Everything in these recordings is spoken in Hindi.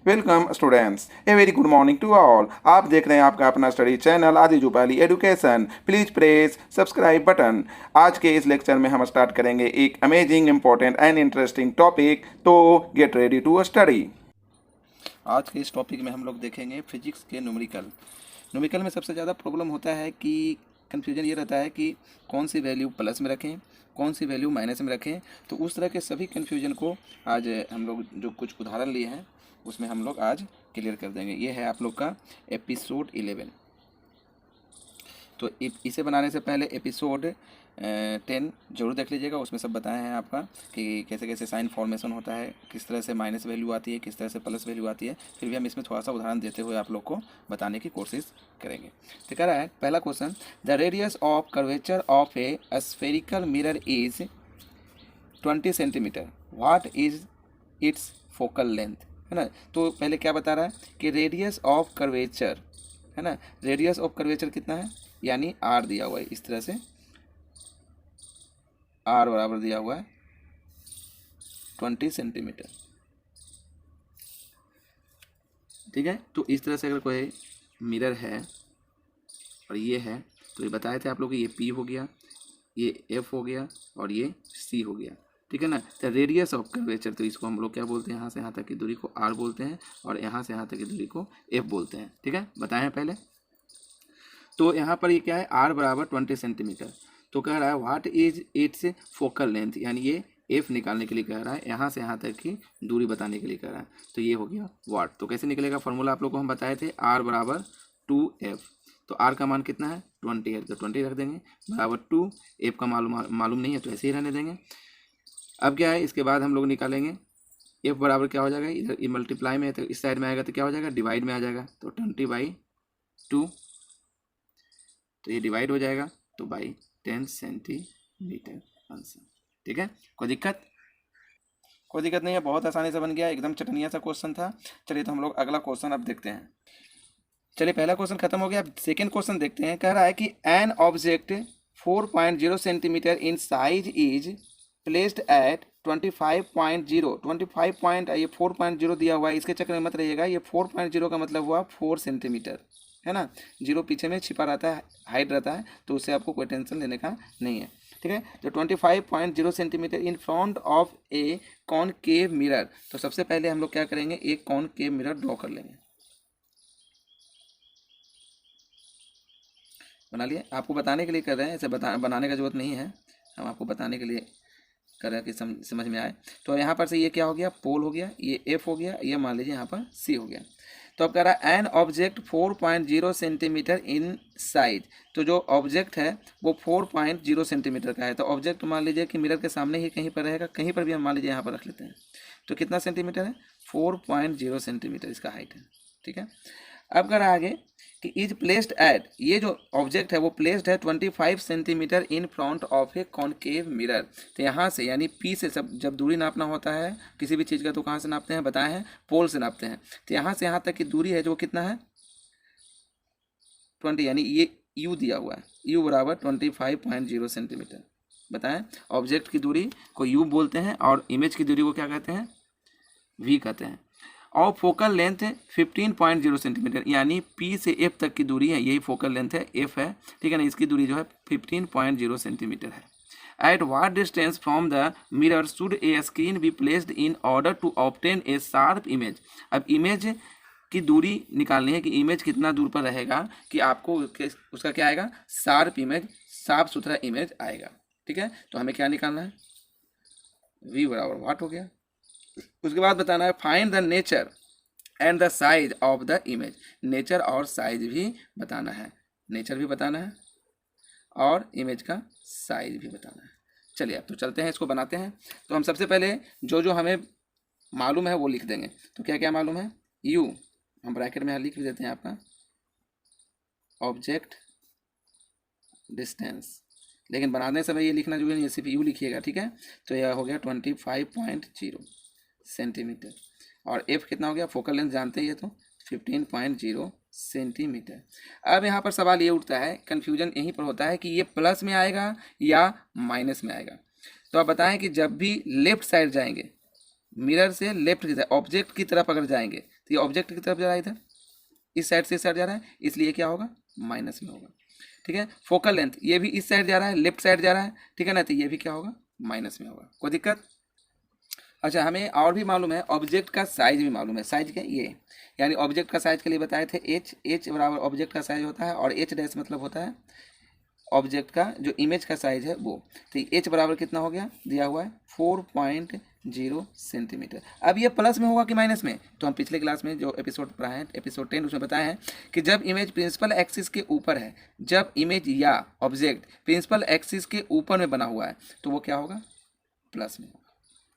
Welcome students, a very good morning to all. आप देख रहे हैं आपका अपना स्टडी चैनल आदि जुबाली education. Please press subscribe button. आज के इस लेक्चर में हम स्टार्ट करेंगे एक amazing, important and interesting topic. तो गेट रेडी टू स्टडी। आज के इस टॉपिक में हम लोग देखेंगे फिजिक्स के न्यूमेरिकल में सबसे ज़्यादा प्रॉब्लम होता है कि कन्फ्यूजन ये रहता है कि कौन सी वैल्यू प्लस में रखें, कौन सी वैल्यू माइनस में रखें। तो उस तरह के सभी कन्फ्यूजन को आज हम लोग जो कुछ उदाहरण लिए हैं उसमें हम लोग आज क्लियर कर देंगे। ये है आप लोग का एपिसोड 11। तो इसे बनाने से पहले एपिसोड 10 जरूर देख लीजिएगा। उसमें सब बताए हैं आपका कि कैसे कैसे साइन फॉर्मेशन होता है, किस तरह से माइनस वैल्यू आती है, किस तरह से प्लस वैल्यू आती है। फिर भी हम इसमें थोड़ा सा उदाहरण देते हुए आप लोग को बताने की कोशिश करेंगे। तो कह रहा है पहला question, the radius of curvature of A spherical mirror is 20 centimetre, what is it's focal length, है ना। तो पहले क्या बता रहा है कि रेडियस ऑफ कर्वेचर, है ना, रेडियस ऑफ कर्वेचर कितना है, यानी आर दिया हुआ है इस तरह से, आर बराबर दिया हुआ है 20 सेंटीमीटर। ठीक है, तो इस तरह से अगर कोई मिरर है और ये है, तो ये बताए थे आप लोग ये पी हो गया, ये एफ हो गया और ये सी हो गया। ठीक है ना। तो रेडियस ऑफ कर्वेचर, तो इसको हम लोग क्या बोलते हैं, यहाँ से यहाँ तक की दूरी को आर बोलते हैं और यहाँ से यहाँ तक की दूरी को एफ बोलते हैं। ठीक है, बताए हैं पहले। तो यहाँ पर ये क्या है, आर बराबर 20 सेंटीमीटर। तो कह रहा है what is it's focal length, यानी ये एफ निकालने के लिए कह रहा है, यहाँ से यहाँ तक की दूरी बताने के लिए कह रहा है। तो ये हो गया वाट। तो कैसे निकलेगा, फॉर्मूला आप लोग को हम बताए थे, आर बराबर 2f। तो आर का मान कितना है 20 है, तो 20 रख देंगे बराबर 2। एफ का मालूम नहीं है तो ऐसे ही रहने देंगे। अब क्या है, इसके बाद हम लोग निकालेंगे एफ बराबर क्या हो जाएगा, इधर मल्टीप्लाई में है तो इस साइड में आएगा तो क्या हो जाएगा, डिवाइड में आ जाएगा। तो 20/2, तो ये डिवाइड हो जाएगा तो बाई 10 सेंटीमीटर आंसर। ठीक है, कोई दिक्कत नहीं है, बहुत आसानी से बन गया, एकदम चटनिया सा क्वेश्चन था। चलिए तो हम लोग अगला क्वेश्चन अब देखते हैं। चलिए पहला क्वेश्चन खत्म हो गया, अब सेकेंड क्वेश्चन देखते हैं। कह रहा है कि an object 4.0 centimetre in size is placed at 25.0 ये 4.0 दिया हुआ है, इसके चक्कर में मत रहिएगा। ये 4.0 का मतलब हुआ 4 सेंटीमीटर, है ना। जीरो पीछे में छिपा रहता है, हाइड रहता है, तो उससे आपको कोई टेंशन लेने का नहीं है। ठीक है, तो 25.0 centimetre in front of A concave mirror. तो सबसे पहले हम लोग क्या करेंगे, एक कॉनकेव मिरर ड्रॉ कर लेंगे। बना लिए, आपको बताने के लिए कर रहे हैं, ऐसे बनाने का जरूरत नहीं है, हम आपको बताने के लिए कर रहे हैं कि समझ में आए। तो यहाँ पर से ये क्या हो गया, पोल हो गया, ये एफ हो गया, ये मान लीजिए यहाँ पर सी हो गया। तो अब कह रहा है an object 4.0 centimetre in size. तो जो ऑब्जेक्ट है वो 4.0 सेंटीमीटर का है। तो ऑब्जेक्ट मान लीजिए कि मिरर के सामने ही कहीं पर रहेगा, कहीं पर भी हम मान लीजिए यहाँ पर रख लेते हैं। तो कितना सेंटीमीटर है, 4.0 सेंटीमीटर इसका हाइट है। ठीक है, अब कह रहा है आगे कि इज प्लेस्ड एट, ये जो ऑब्जेक्ट है वो प्लेस्ड है 25 centimetre in front of A concave mirror. तो यहाँ से यानी पी से जब दूरी नापना होता है किसी भी चीज़ का, तो कहाँ से नापते हैं, बताए हैं, पोल से नापते हैं। तो यहाँ से यहाँ तक की दूरी है जो कितना है 20, यानी ये यू दिया हुआ है, यू बराबर 25.0 सेंटीमीटर। बताएं, ऑब्जेक्ट की दूरी को यू बोलते हैं और इमेज की दूरी को क्या कहते हैं, वी कहते हैं। और फोकल लेंथ 15.0 सेंटीमीटर, यानी पी से एफ तक की दूरी है, यही फोकल लेंथ है, एफ है। ठीक है ना, इसकी दूरी जो है 15.0 सेंटीमीटर है। At what distance from the mirror should a screen be placed in order to obtain a sharp image. अब इमेज की दूरी निकालनी है कि इमेज कितना दूर पर रहेगा कि आपको उसका क्या आएगा, शार्प इमेज, साफ सुथरा इमेज आएगा। ठीक है, तो हमें क्या निकालना है, वी बराबर वाट हो गया। उसके बाद बताना है find the nature and the size of the image. Nature और साइज भी बताना है, नेचर भी बताना है और इमेज का साइज भी बताना है। चलिए अब तो चलते हैं, इसको बनाते हैं। तो हम सबसे पहले जो जो हमें मालूम है वो लिख देंगे। तो क्या क्या मालूम है, यू हम ब्रैकेट में लिख भी देते हैं आपका, ऑब्जेक्ट डिस्टेंस, लेकिन बनाने समय ये लिखना जरूरी नहीं है, सिर्फ यू लिखिएगा। ठीक है, तो यह हो गया 25.0 सेंटीमीटर और एफ कितना हो गया, फोकल लेंथ जानते ही है, तो 15.0 सेंटीमीटर। अब यहाँ पर सवाल ये उठता है, कन्फ्यूजन यहीं पर होता है कि ये प्लस में आएगा या माइनस में आएगा। तो आप बताएं कि जब भी लेफ्ट साइड जाएंगे, मिरर से लेफ्ट की तरफ, ऑब्जेक्ट की तरफ अगर जाएंगे तो ये ऑब्जेक्ट की तरफ जा रहा है, इधर इस साइड से इस साइड जा रहा है, इसलिए क्या होगा, माइनस में होगा। ठीक है, फोकल लेंथ ये भी इस साइड जा रहा है, लेफ्ट साइड जा रहा है, ठीक है ना, तो ये भी क्या होगा, माइनस में होगा। कोई दिक्कत? अच्छा, हमें और भी मालूम है, ऑब्जेक्ट का साइज भी मालूम है। साइज क्या, ये यानी ऑब्जेक्ट का साइज के लिए बताए थे एच, एच बराबर ऑब्जेक्ट का साइज होता है, और एच डैश मतलब होता है ऑब्जेक्ट का जो इमेज का साइज है वो। तो एच बराबर कितना हो गया, दिया हुआ है 4.0 सेंटीमीटर। अब ये प्लस में होगा कि माइनस में, तो हम पिछले क्लास में जो एपिसोड पढ़ाए हैं, एपिसोड 10, उसमें बताया है कि जब इमेज प्रिंसिपल एक्सिस के ऊपर है, जब इमेज या ऑब्जेक्ट प्रिंसिपल एक्सिस के ऊपर में बना हुआ है, तो वो क्या होगा, प्लस में होगा।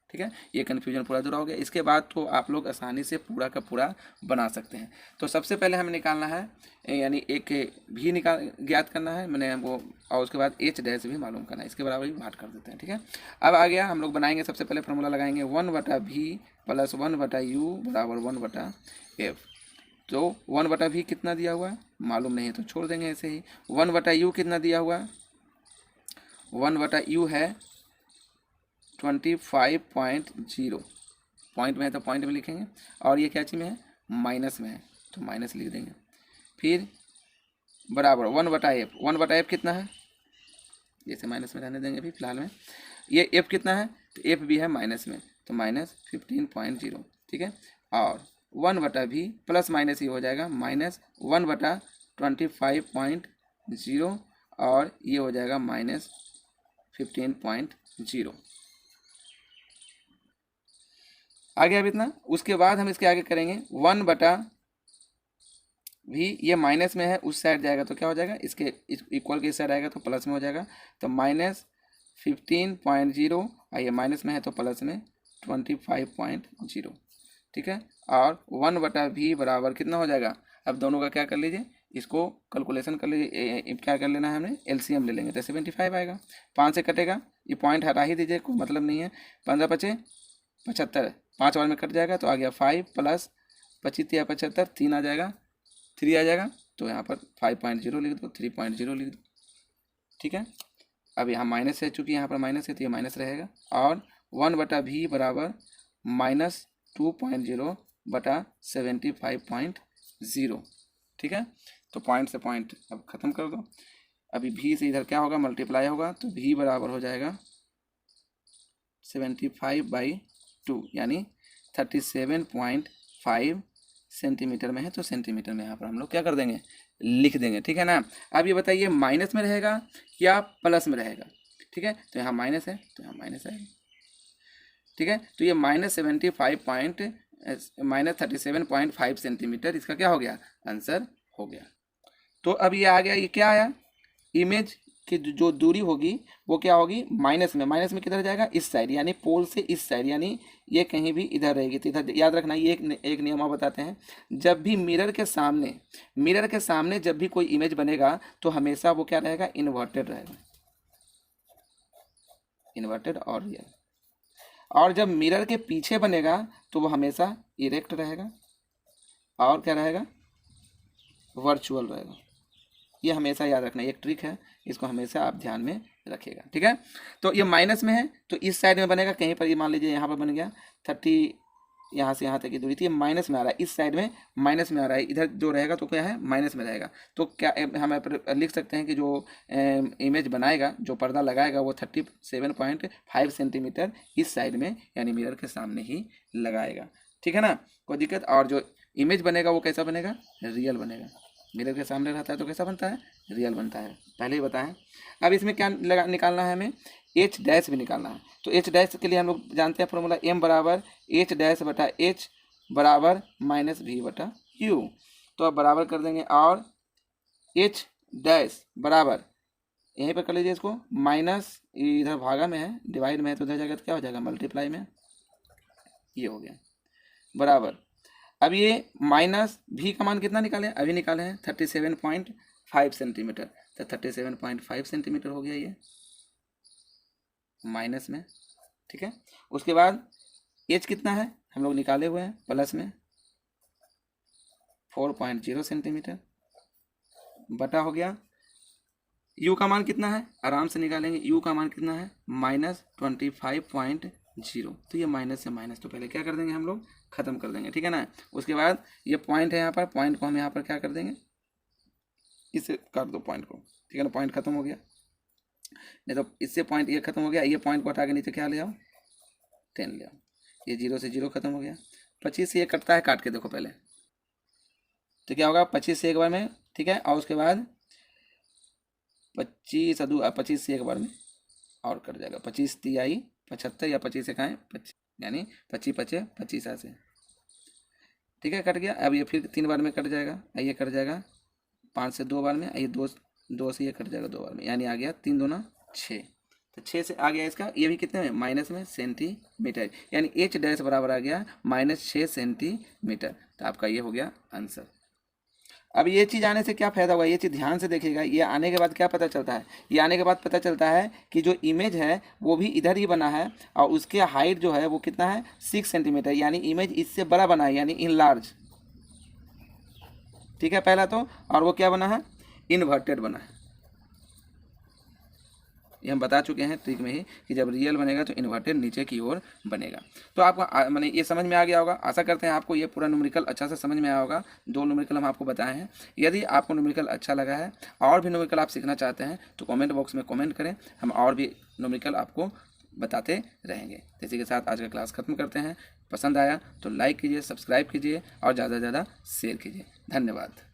ठीक है, ये कन्फ्यूजन पूरा दूर हो गया। इसके बाद तो आप लोग आसानी से पूरा का पूरा बना सकते हैं। तो सबसे पहले हमें निकालना है, यानी एक भी ज्ञात करना है मैंने वो, और उसके बाद एच डैश भी मालूम करना है, इसके बराबर ही बात कर देते हैं। ठीक है, अब आ गया, हम लोग बनाएंगे, सबसे पहले फॉर्मूला लगाएंगे 1/v प्लस 1/u बराबर 1/f। तो 1/v कितना दिया हुआ है मालूम नहीं है तो छोड़ देंगे ऐसे ही। 1/u कितना दिया हुआ है, 1/u है 25.0, पॉइंट में है तो पॉइंट में लिखेंगे, और ये क्या चीज़ में है, माइनस में है तो माइनस लिख देंगे। फिर बराबर 1/f, 1/f कितना है, जैसे माइनस में रहने देंगे अभी फिलहाल में। ये f कितना है, तो f भी है माइनस में, तो -15.0। ठीक है, और 1/v प्लस माइनस ही हो जाएगा, -1/25.0, और ये हो जाएगा -15.0। आ गया अब इतना। उसके बाद हम इसके आगे करेंगे 1/v, ये माइनस में है, उस साइड जाएगा तो क्या हो जाएगा, इसके इक्वल के इस साइड आएगा तो प्लस में हो जाएगा, तो -15.0, और ये माइनस में है तो प्लस में 25.0। ठीक है, और 1/v बराबर कितना हो जाएगा, अब दोनों का क्या कर लीजिए, इसको कैलकुलेशन कर लीजिए, क्या कर लेना है हमने, एलसीएम ले लेंगे, तो 75 आएगा। 5 से कटेगा, ये पॉइंट हटा ही दीजिए, कोई मतलब नहीं है। 15×5 = 75, 5 बार में कट जाएगा, तो आ गया 5 + 25 या 75, 3 आ जाएगा, 3 आ जाएगा, तो यहाँ पर 5.0 लिख दो, 3.0 लिख दो। ठीक है, अब यहाँ माइनस है, चूँकि यहाँ पर माइनस है तो ये माइनस रहेगा, और 1/v बराबर -2.0/75.0। ठीक है, तो पॉइंट से पॉइंट अब ख़त्म कर दो। अभी v से इधर क्या होगा, मल्टीप्लाई होगा, तो v बराबर हो जाएगा 75/2, यानी 37.5 सेंटीमीटर में है, तो सेंटीमीटर में यहाँ पर हम लोग क्या कर देंगे, लिख देंगे। ठीक है ना, अब ये बताइए माइनस में रहेगा या प्लस में रहेगा। ठीक है, तो यहाँ माइनस है तो यहाँ माइनस आएगा। ठीक है, तो ये -37.5 सेंटीमीटर इसका क्या हो गया, आंसर हो गया। तो अब ये आ गया, ये क्या आया, इमेज की जो दूरी होगी वो क्या होगी, माइनस में, माइनस में किधर जाएगा, इस साइड, यानी पोल से इस साइड, यानी ये कहीं भी इधर रहेगी। तो इधर याद रखना, ये एक नियम आप बताते हैं, जब भी मिरर के सामने जब भी कोई इमेज बनेगा तो हमेशा वो क्या रहेगा, इन्वर्टेड रहेगा, इन्वर्टेड और रियल। और जब मिरर के पीछे बनेगा तो वो हमेशा इरेक्ट रहेगा, और क्या रहेगा, वर्चुअल रहेगा। ये हमेशा याद रखना, एक ट्रिक है, इसको हमेशा आप ध्यान में रखिएगा। ठीक है, तो ये माइनस में है तो इस साइड में बनेगा, कहीं पर ये मान लीजिए यहाँ पर बन गया 30, यहाँ से यहाँ तक की दूरी थी, माइनस में आ रहा है, इस साइड में माइनस में आ रहा है, इधर जो रहेगा तो क्या है, माइनस में रहेगा। तो क्या हम लिख सकते हैं कि जो इमेज बनाएगा, जो पर्दा लगाएगा, वो 37.5 सेंटीमीटर इस साइड में, यानी मिरर के सामने ही लगाएगा। ठीक है ना, कोई दिक्कत? और जो इमेज बनेगा वो कैसा बनेगा, रियल बनेगा। मिरर के सामने रहता है तो कैसा बनता है, रियल बनता है, पहले ही बताएं। अब इसमें क्या निकालना है हमें, एच डैश भी निकालना है। तो एच डैश के लिए हम लोग जानते हैं फॉर्मूला, m बराबर h-h बराबर -v/u। तो अब बराबर कर देंगे, और h डैश बराबर, यहीं पर कर लीजिए इसको, माइनस, इधर भागा में है, डिवाइड में है, तो उधर जाएगा तो क्या हो जाएगा, मल्टीप्लाई में, ये हो गया, बराबर। अब ये माइनस v का मान कितना निकाले, अभी निकाले हैं 37.5 सेंटीमीटर, तो 37.5 सेंटीमीटर हो गया ये माइनस में। ठीक है, उसके बाद h कितना है हम लोग निकाले हुए हैं, प्लस में 4.0 सेंटीमीटर, बटा हो गया, u का मान कितना है, आराम से निकालेंगे, u का मान कितना है, -25.0, 0। तो ये माइनस से माइनस तो पहले क्या कर देंगे हम लोग, ख़त्म कर देंगे, ठीक है ना। उसके बाद ये पॉइंट है यहाँ पर, पॉइंट को हम यहाँ पर क्या कर देंगे, इसे काट दो पॉइंट को, ठीक है ना, पॉइंट खत्म हो गया। नहीं तो इससे पॉइंट ये खत्म हो गया, ये पॉइंट को हटा के नीचे क्या ले आओ, 10 ले आओ। ये 0 से 0 खत्म हो गया। 25 से ये कटता है, काट के देखो पहले, तो क्या होगा 25 से एक बार में, ठीक है। और उसके बाद 25 से एक बार में और कट जाएगा, 25 तिहाई 75 या 25 से खाएँ 25, यानी 25 पचे 25 ऐसे, ठीक है, कट गया। अब ये फिर 3 बार में कट जाएगा, ये कट जाएगा 5 से 2 बार में, ये 2 से ये कट जाएगा 2 बार में, यानी आ गया 3 दूना 6। तो 6 से आ गया इसका, ये भी कितने में, माइनस में सेंटीमीटर, यानी एच डैश बराबर आ गया -6 सेंटीमीटर। तो आपका ये हो गया आंसर। अब ये चीज़ आने से क्या फ़ायदा होगा, ये चीज़ ध्यान से देखिएगा। ये आने के बाद क्या पता चलता है, ये आने के बाद पता चलता है कि जो इमेज है वो भी इधर ही बना है, और उसके हाइट जो है वो कितना है 6 सेंटीमीटर, यानी इमेज इससे बड़ा बना है, यानी इन लार्ज, ठीक है, पहला तो। और वो क्या बना है, इन्वर्टेड बना है। ये हम बता चुके हैं ट्रिक में ही कि जब रियल बनेगा तो इन्वर्टेड नीचे की ओर बनेगा। तो आपको मैंने ये समझ में आ गया होगा, आशा करते हैं आपको ये पूरा न्यूमेरिकल अच्छा से समझ में आया होगा। 2 न्यूमेरिकल हम आपको बताए हैं। यदि आपको न्यूमेरिकल अच्छा लगा है और भी न्यूमेरिकल आप सीखना चाहते हैं तो कमेंट बॉक्स में कमेंट करें, हम और भी न्यूमेरिकल आपको बताते रहेंगे। इसी के साथ आज का क्लास खत्म करते हैं। पसंद आया तो लाइक कीजिए, सब्सक्राइब कीजिए और ज़्यादा से ज़्यादा शेयर कीजिए। धन्यवाद।